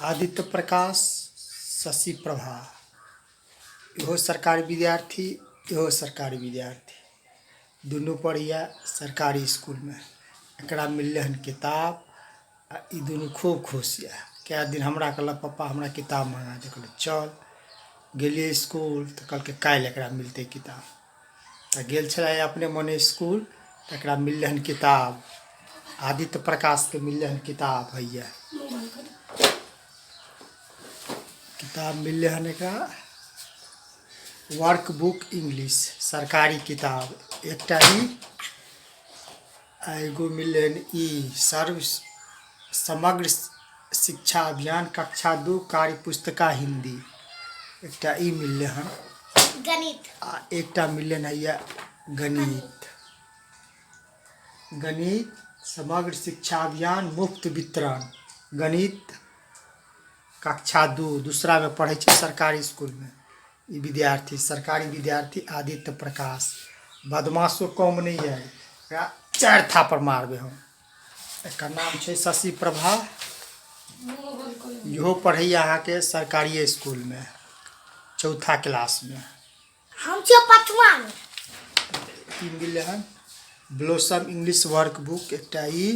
आदित्य प्रकाश, शशि प्रभा, इहो सरकारी विद्यार्थी, इहो सरकारी विद्यार्थी, दुनू पढ़िया सरकारी स्कूल में। एकरा मिलले हन किताब आ ई दुनू खूब खुश है। क्या दिन हमरा कहल पापा हमरा किताब मंगा दे, कहल चल। गेलिए स्कूल तो कल के काल्हि एकरा मिलते किताब, तो गेल छलै अपने मने स्कूल, तो एकरा मिलले हन किताब। आदित्य प्रकाश के मिलले हन किताब भैया, किताब मिलले हन एकरा वर्क बुक इंग्लिश सरकारी किताब एकटा ही। एगो मिलले हन ई सर्व समग्र शिक्षा अभियान कक्षा 2 कार्य पुस्तिका हिंदी, एकटा ई मिलले हन गणित आ एकटा मिलले है गणित। गणित समग्र शिक्षा अभियान मुफ्त वितरण गणित कक्षा 2 दूसरा में पढ़े छे सरकारी स्कूल में। ई विद्यार्थी सरकारी विद्यार्थी आदित्य प्रकाश बदमाशो कम नहीं है, एकरा 4 थापर मारबे हम। एक नाम छे शशि प्रभा, इहो पढ़े यहाँ के सरकारी स्कूल में 4था क्लास में। हम छे 5वां में। ई मिले हन ब्लॉसम इंग्लिश वर्क बुक, एकटा ई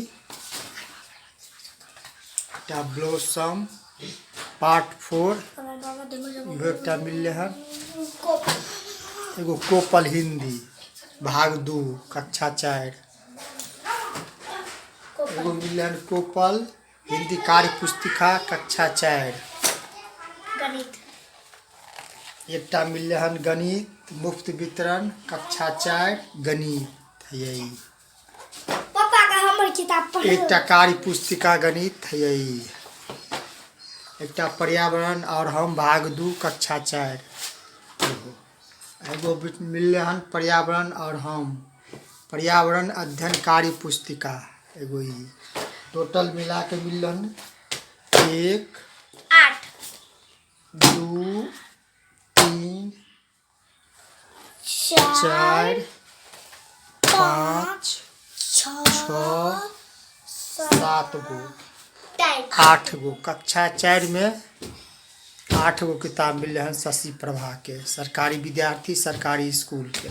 एकटा ब्लॉसम पार्ट 4, इहो एकटा मिलले हन। एगो कोपल हिंदी भाग 2 कक्षा 4, एगो मिलले हन कोपल हिंदी कार्य पुस्तिका कक्षा 4। गणित एकटा मिलले हन गणित मुफ्त वितरण कक्षा 4 गणित है यही। पापा का हमर किताब पढ़। एकटा कार्य पुस्तिका गणित है यही। एकटा पर्यावरण और हम भाग 2 कक्षा 4। एगो मिलले हन पर्यावरण और हम पर्यावरण अध्ययन कार्य पुस्तिका, एगो ई टोटल मिला के मिलल हन 1 8 2 3 4 5 6 7 गो 8 गो कक्षा 4 में 8 गो किताब मिले हैं शशि प्रभा के, सरकारी विद्यार्थी सरकारी स्कूल के।